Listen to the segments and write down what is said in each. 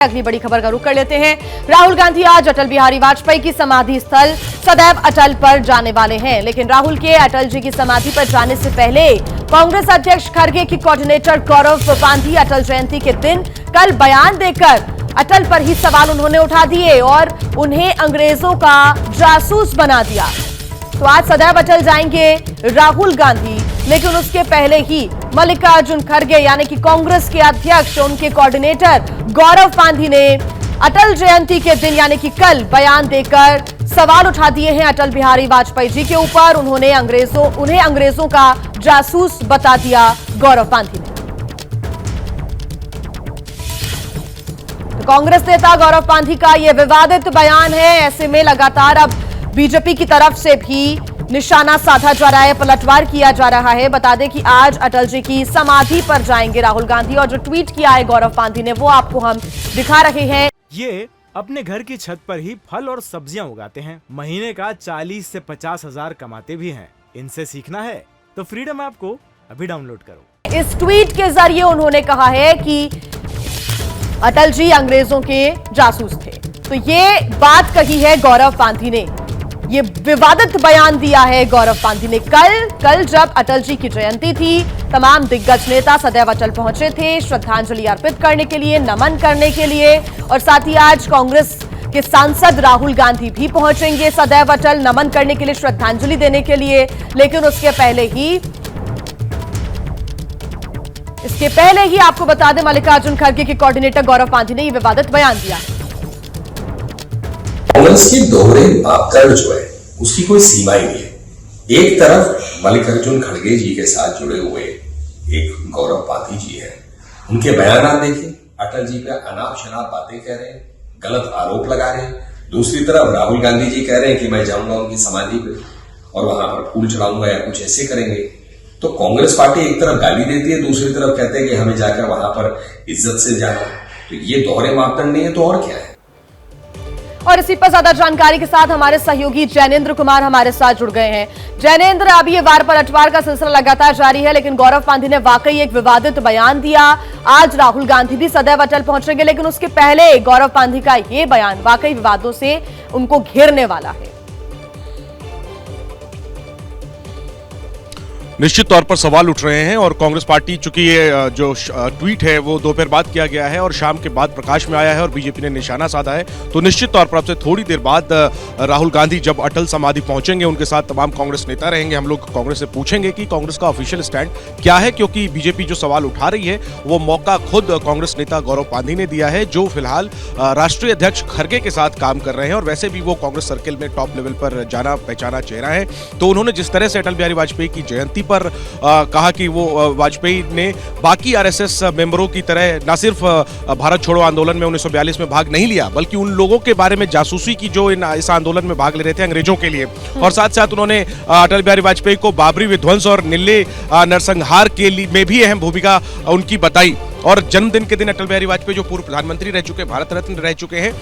अगली बड़ी खबर का रुख कर लेते हैं। राहुल गांधी आज अटल बिहारी वाजपेयी की समाधि स्थल सदैव अटल पर जाने वाले हैं, लेकिन राहुल के अटल जी की समाधि पर जाने से पहले कांग्रेस अध्यक्ष खड़गे की कोऑर्डिनेटर गौरव पांधी अटल जयंती के दिन कल बयान देकर अटल पर ही सवाल उन्होंने उठा दिए और उन्हें अंग्रेजों का जासूस बना दिया। तो आज सदैव अटल जाएंगे राहुल गांधी, लेकिन उसके पहले ही मल्लिकार्जुन खड़गे यानी कि कांग्रेस के अध्यक्ष, उनके कोऑर्डिनेटर गौरव पांधी ने अटल जयंती के दिन यानी कि कल बयान देकर सवाल उठा दिए हैं अटल बिहारी वाजपेयी जी के ऊपर। उन्हें अंग्रेजों का जासूस बता दिया गौरव पांधी ने। तो कांग्रेस नेता गौरव पांधी का यह विवादित बयान है। ऐसे में लगातार अब बीजेपी की तरफ से भी निशाना साधा जा रहा है, पलटवार किया जा रहा है। बता दें कि आज अटल जी की समाधि पर जाएंगे राहुल गांधी और जो ट्वीट किया है गौरव पांधी ने वो आपको हम दिखा रहे हैं। ये अपने घर की छत पर ही फल और सब्जियां उगाते हैं, महीने का 40 से 50 हजार कमाते भी हैं। इनसे सीखना है तो फ्रीडम ऐप को अभी डाउनलोड करो। इस ट्वीट के जरिए उन्होंने कहा है कि अटल जी अंग्रेजों के जासूस थे। तो ये बात कही है गौरव पांधी ने, ये विवादित बयान दिया है गौरव पांधी ने। कल जब अटल जी की जयंती थी, तमाम दिग्गज नेता सदैव अटल पहुंचे थे श्रद्धांजलि अर्पित करने के लिए, नमन करने के लिए, और साथ ही आज कांग्रेस के सांसद राहुल गांधी भी पहुंचेंगे सदैव अटल नमन करने के लिए, श्रद्धांजलि देने के लिए। लेकिन इसके पहले ही आपको बता दें, मल्लिकार्जुन खड़गे के कोऑर्डिनेटर गौरव पांधी ने यह विवादित बयान दिया। कांग्रेस के दोहरे मापदंड जो है उसकी कोई सीमा ही नहीं है। एक तरफ मल्लिकार्जुन खड़गे जी के साथ जुड़े हुए एक गौरव पांधी जी है, उनके बयान देखिए, अटल जी पे अनाप शनाप बातें कह रहे हैं, गलत आरोप लगा रहे हैं। दूसरी तरफ राहुल गांधी जी कह रहे हैं कि मैं जाऊंगा उनकी समाधि पे और वहां पर फूल चढ़ाऊंगा या कुछ ऐसे करेंगे। तो कांग्रेस पार्टी एक तरफ गाली देती है, दूसरी तरफ कहते हैं कि हमें जाकर वहां पर इज्जत से जाना। तो ये दोहरे मापदंड नहीं है तो और क्या है। और इसी पर ज्यादा जानकारी के साथ हमारे सहयोगी जैनेन्द्र कुमार हमारे साथ जुड़ गए हैं। जैनेन्द्र, अब ये वार पलटवार का सिलसिला लगातार जारी है, लेकिन गौरव पांधी ने वाकई एक विवादित बयान दिया। आज राहुल गांधी भी सदैव अटल पहुंचेंगे, लेकिन उसके पहले गौरव पांधी का ये बयान वाकई विवादों से उनको घेरने वाला है। निश्चित तौर पर सवाल उठ रहे हैं और कांग्रेस पार्टी, चूंकि ये जो ट्वीट है वो दोपहर बाद किया गया है और शाम के बाद प्रकाश में आया है और बीजेपी ने निशाना साधा है, तो निश्चित तौर पर अब से थोड़ी देर बाद राहुल गांधी जब अटल समाधि पहुंचेंगे, उनके साथ तमाम कांग्रेस नेता रहेंगे। हम लोग कांग्रेस से पूछेंगे कि कांग्रेस का ऑफिशियल स्टैंड क्या है, क्योंकि बीजेपी जो सवाल उठा रही है वो मौका खुद कांग्रेस नेता गौरव पांधी ने दिया है, जो फिलहाल राष्ट्रीय अध्यक्ष खड़गे के साथ काम कर रहे हैं और वैसे भी वो कांग्रेस सर्किल में टॉप लेवल पर जाना पहचाना चेहरा है। तो उन्होंने जिस तरह से अटल बिहारी वाजपेयी की जयंती पर कहा कि वो वाजपेयी ने बाकी आरएसएस मेंबरों की तरह न सिर्फ भारत छोड़ो आंदोलन में 1942 में भाग नहीं लिया, बल्कि उन लोगों के बारे में जासूसी की जो इस आंदोलन में भाग ले रहे थे अंग्रेजों के लिए, और साथ साथ उन्होंने अटल बिहारी वाजपेयी को बाबरी विध्वंस और निल्ले नरसंहार के लिए में भी अहम भूमिका उनकी बताई। और जन्मदिन के दिन अटल बिहारी वाजपेयी जो पूर्व प्रधानमंत्री रह चुके, भारत रत्न रह चुके हैं,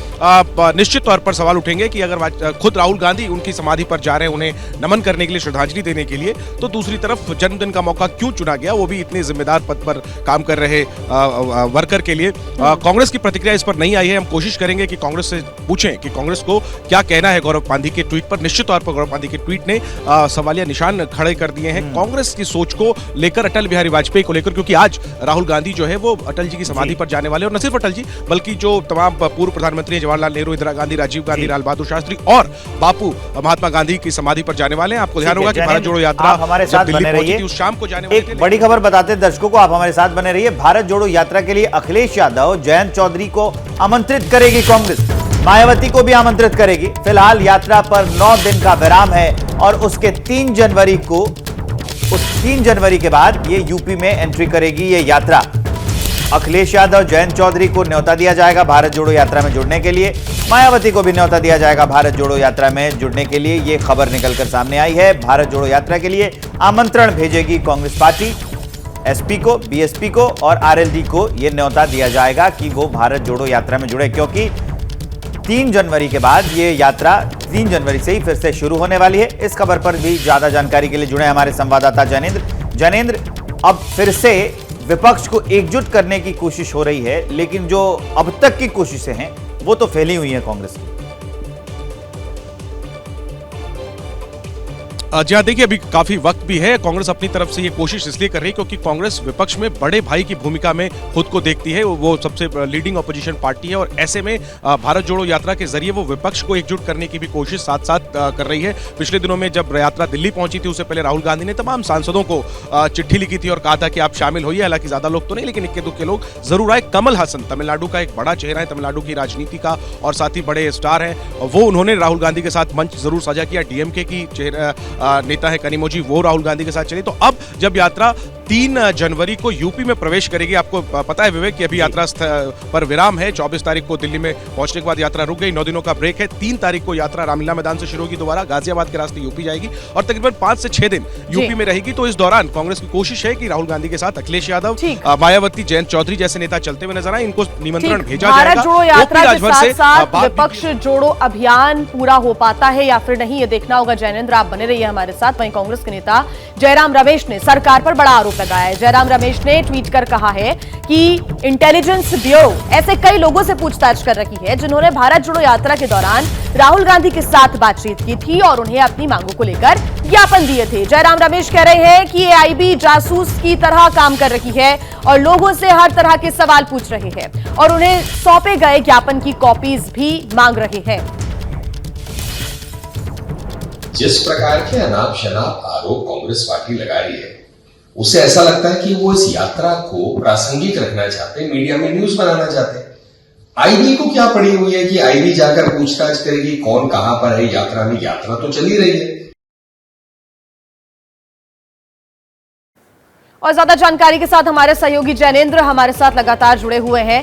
निश्चित तौर पर सवाल उठेंगे कि अगर खुद राहुल गांधी उनकी समाधि पर जा रहे हैं उन्हें नमन करने के लिए, श्रद्धांजलि देने के लिए, तो दूसरी तरफ जन्मदिन का मौका क्यों चुना गया, वो भी इतने जिम्मेदार पद पर काम कर रहे वर्कर के लिए। कांग्रेस की प्रतिक्रिया इस पर नहीं आई है। हम कोशिश करेंगे कि कांग्रेस से पूछें कि कांग्रेस को क्या कहना है गौरव पांधी के ट्वीट पर। निश्चित तौर पर गौरव पांधी के ट्वीट ने सवालिया निशान खड़े कर दिए हैं कांग्रेस की सोच को लेकर, अटल बिहारी वाजपेयी को लेकर, क्योंकि आज राहुल गांधी जो है वो अटल जी की समाधि पर जाने वाले, और न सिर्फ अटल जी बल्कि जो तमाम पूर्व प्रधानमंत्री जवाहरलाल नेहरू, इंदिरा गांधी, राजीव गांधी, लाल बहादुर शास्त्री और बापू महात्मा गांधी की समाधि पर जाने वाले हैं। आपको ध्यान होगा कि भारत जोड़ो यात्रा हमारे साथ बने रहिए, उस शाम को जाने वाले। एक बड़ी खबर बताते हैं दर्शकों को, आप हमारे साथ बने रहिए। भारत जोड़ो यात्रा के लिए अखिलेश यादव, जयंत चौधरी को आमंत्रित करेगी कांग्रेस, मायावती को भी आमंत्रित करेगी। फिलहाल यात्रा पर 9 दिन का विराम है और उसके 3 जनवरी के बाद ये यूपी में एंट्री करेगी ये यात्रा। अखिलेश यादव, जयंत चौधरी को न्योता दिया जाएगा भारत जोड़ो यात्रा में जुड़ने के लिए, मायावती को भी न्योता दिया जाएगा भारत जोड़ो यात्रा में जुड़ने के लिए। यह खबर निकलकर सामने आई है। भारत जोड़ो यात्रा के लिए आमंत्रण भेजेगी कांग्रेस पार्टी, एसपी को, बीएसपी को और आरएलडी को यह न्योता दिया जाएगा कि वो भारत जोड़ो यात्रा में जुड़े, क्योंकि 3 जनवरी के बाद ये यात्रा 3 जनवरी से ही फिर से शुरू होने वाली है। इस खबर पर भी ज्यादा जानकारी के लिए जुड़े हमारे संवाददाता जैनेन्द्र। अब फिर से विपक्ष को एकजुट करने की कोशिश हो रही है, लेकिन जो अब तक की कोशिशें हैं वो तो फैली हुई हैं कांग्रेस की। जी हाँ, देखिए अभी काफी वक्त भी है। कांग्रेस अपनी तरफ से ये कोशिश इसलिए कर रही है क्योंकि कांग्रेस विपक्ष में बड़े भाई की भूमिका में खुद को देखती है। वो सबसे लीडिंग ऑपोजिशन पार्टी है और ऐसे में भारत जोड़ो यात्रा के जरिए वो विपक्ष को एकजुट करने की भी कोशिश साथ साथ कर रही है। पिछले दिनों में जब यात्रा दिल्ली पहुंची थी, उससे पहले राहुल गांधी ने तमाम सांसदों को चिट्ठी लिखी थी और कहा था कि आप शामिल होइए। हालांकि ज्यादा लोग तो नहीं, लेकिन इक्के दुक्के लोग जरूर आए। कमल हासन तमिलनाडु का एक बड़ा चेहरा है, तमिलनाडु की राजनीति का, और साथ ही बड़े स्टार हैं, वो उन्होंने राहुल गांधी के साथ मंच जरूर साझा किया। डीएमके की नेता है कनिमोजी, वो राहुल गांधी के साथ चली। तो अब जब यात्रा 3 जनवरी को यूपी में प्रवेश करेगी, आपको पता है विवेक कि अभी यात्रा पर विराम है। 24 तारीख को दिल्ली में पहुंचने के बाद यात्रा रुक गई, 9 दिनों का ब्रेक है। 3 तारीख को यात्रा रामलीला मैदान से शुरू होगी, दोबारा गाजियाबाद के रास्ते यूपी जाएगी और तकरीबन 5 से 6 दिन यूपी में रहेगी। तो इस दौरान कांग्रेस की कोशिश है कि राहुल गांधी के साथ अखिलेश यादव, मायावती, जयंत चौधरी जैसे नेता चलते हुए नजर आए। इनको निमंत्रण भेजा जाएगा। भारत जोड़ो यात्रा के साथ साथ विपक्ष जोड़ो अभियान पूरा हो पाता है या फिर नहीं, ये देखना होगा। जैनेंद्र, आप बने रहिए हमारे साथ। वहीं कांग्रेस के नेता जयराम रमेश ने सरकार पर बड़ा आरोप लगाया है। जयराम रमेश ने ट्वीट कर कहा है कि इंटेलिजेंस ब्यूरो ऐसे कई लोगों से पूछताछ कर रही है जिन्होंने भारत जोड़ो यात्रा के दौरान राहुल गांधी के साथ बातचीत की थी और उन्हें अपनी मांगों को लेकर ज्ञापन दिए थे। जयराम रमेश कह रहे हैं कि एआईबी जासूस की तरह काम कर रही है और लोगों से हर तरह के सवाल पूछ रहे हैं और उन्हें सौंपे गए ज्ञापन की कॉपीज भी मांग रहे हैं। जिस प्रकार के अनाप शनाप आरोप कांग्रेस पार्टी लगा रही है, उससे ऐसा लगता है कि वो इस यात्रा को प्रासंगिक रखना चाहते हैं, मीडिया में न्यूज बनाना चाहते हैं। आईबी को क्या पड़ी हुई है कि आईबी जाकर पूछताछ करेगी कौन कहां पर है यात्रा में? यात्रा तो चली रही है। और ज्यादा जानकारी के साथ हमारे सहयोगी जैनेंद्र हमारे साथ लगातार जुड़े हुए हैं।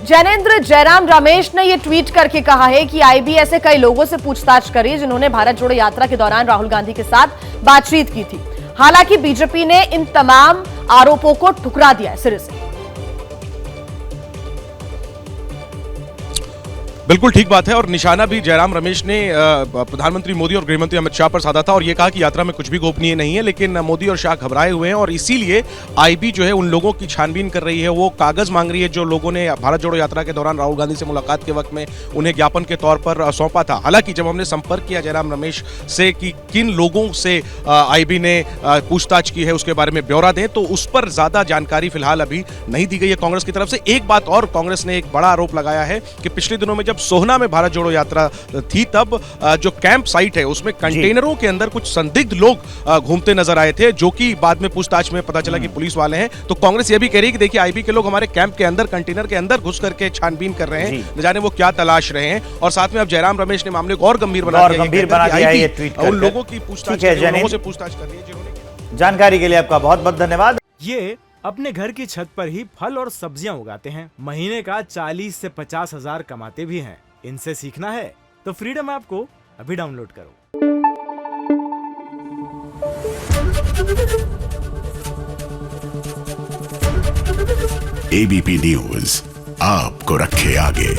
जैनेंद्र, जयराम रमेश ने यह ट्वीट करके कहा है कि आईबी ऐसे कई लोगों से पूछताछ करी जिन्होंने भारत जोड़ो यात्रा के दौरान राहुल गांधी के साथ बातचीत की थी। हालांकि बीजेपी ने इन तमाम आरोपों को ठुकरा दिया है सिरे से। बिल्कुल ठीक बात है और निशाना भी जयराम रमेश ने प्रधानमंत्री मोदी और गृहमंत्री अमित शाह पर साधा था और यह कहा कि यात्रा में कुछ भी गोपनीय नहीं है। लेकिन मोदी और शाह घबराए हुए हैं और इसीलिए आईबी जो है उन लोगों की छानबीन कर रही है। वो कागज मांग रही है जो लोगों ने भारत जोड़ो यात्रा के दौरान राहुल गांधी से मुलाकात के वक्त में उन्हें ज्ञापन के तौर पर सौंपा था। हालांकि जब हमने संपर्क किया जयराम रमेश से कि किन लोगों से आईबी ने पूछताछ की है उसके बारे में ब्यौरा दें, तो उस पर ज्यादा जानकारी फिलहाल अभी नहीं दी गई है कांग्रेस की तरफ से। एक बात और, कांग्रेस ने एक बड़ा आरोप लगाया है कि पिछले दिनों में जब सोहना में भारत जोड़ो यात्रा थी तब जो कैंप साइट है उसमें कंटेनरों के अंदर कुछ संदिग्ध लोग घूमते नजर आए थे, जो कि बाद में पूछताछ में पता चला कि पुलिस वाले हैं। तो कांग्रेस ये भी कह रही है कि देखिए आईबी के लोग हमारे कैंप के अंदर, कंटेनर के अंदर घुस करके छानबीन कर रहे हैं, न जाने वो क्या तलाश रहे हैं। और साथ में अब जयराम रमेश ने मामले को और गंभीर बना दिया है, उन लोगों की पूछताछ कर रही है। जानकारी के लिए आपका बहुत बहुत धन्यवाद। ये अपने घर की छत पर ही फल और सब्जियां उगाते हैं, महीने का 40 से 50 हजार कमाते भी हैं। इनसे सीखना है तो फ्रीडम ऐप को अभी डाउनलोड करो। एबीपी न्यूज आपको रखे आगे।